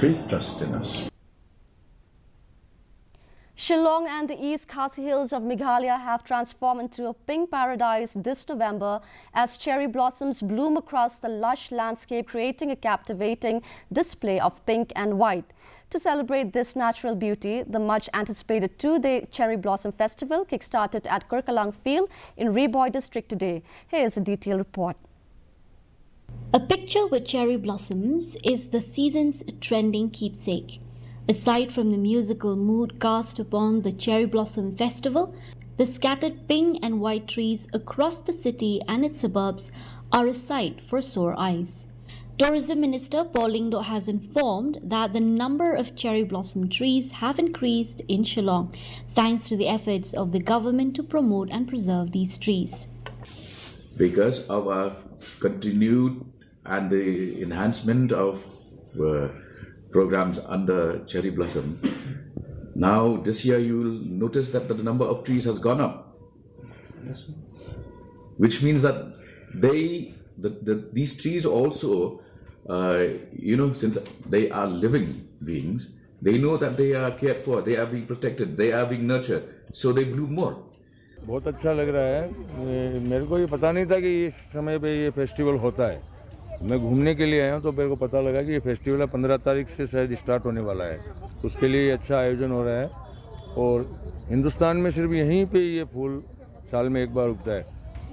faith, trust in us. Shillong and the East Khasi Hills of Meghalaya have transformed into a pink paradise this November as cherry blossoms bloom across the lush landscape, creating a captivating display of pink and white. To celebrate this natural beauty, the much-anticipated two-day Cherry Blossom Festival kick-started at Kurkalang Field in Reboy district today. Here's a detailed report. A picture with cherry blossoms is the season's trending keepsake. Aside from the musical mood cast upon the Cherry Blossom Festival, the scattered pink and white trees across the city and its suburbs are a sight for sore eyes. Tourism Minister Paul Lingdo has informed that the number of cherry blossom trees have increased in Shillong thanks to the efforts of the government to promote and preserve these trees. Because of our continued and the enhancement of programs under Cherry Blossom, now this year you will notice that the number of trees has gone up, which means that these trees also, since they are living beings, they know that they are cared for, they are being protected, they are being nurtured, so they bloom more. बहुत अच्छा लग रहा है। मेरे को ये पता नहीं था कि इस समय पे ये फेस्टिवल होता है। मैं घूमने के लिए आया हूँ तो मेरे को पता लगा कि ये फेस्टिवल 15 तारीख से शायद स्टार्ट होने वाला है। उसके लिए अच्छा आयोजन हो रहा है और हिंदुस्तान में सिर्फ यहीं पे ये फूल साल में एक बार उगता है,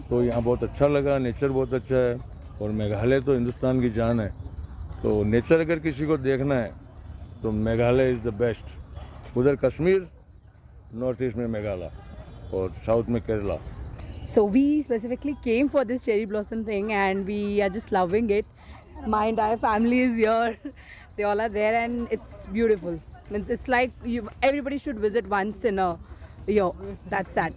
तो यहाँ बहुत अच्छा लगा। नेचर बहुत अच्छा है और मेघालय तो हिंदुस्तान की जान है, तो नेचर अगर किसी को देखना है तो मेघालय इज़ द बेस्ट। उधर कश्मीर, नॉर्थ ईस्ट में मेघालय और साउथ में Kerala. So we specifically came for this cherry blossom thing and we are just loving it. My entire family is here. They all are there and it's beautiful. It's like everybody should visit once in a year. That's that.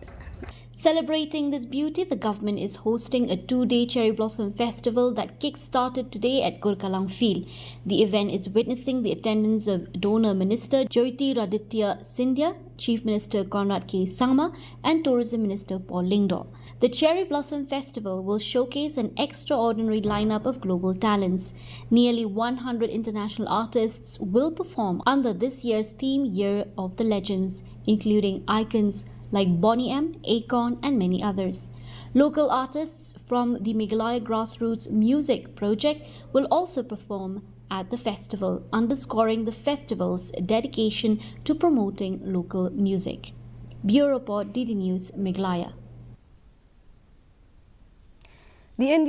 Celebrating this beauty, the government is hosting a two-day Cherry Blossom Festival that kick-started today at Kurkalang Field. The event is witnessing the attendance of Donor Minister Jyotiraditya Scindia, Chief Minister Conrad K. Sangma and Tourism Minister Paul Lingdo. The Cherry Blossom Festival will showcase an extraordinary lineup of global talents. Nearly 100 international artists will perform under this year's theme Year of the Legends, including icons like Bonnie M, Akon and many others. Local artists from the Meghalaya Grassroots Music Project will also perform at the festival, underscoring the festival's dedication to promoting local music. Bureau Report, DD News, Meghalaya. The Indian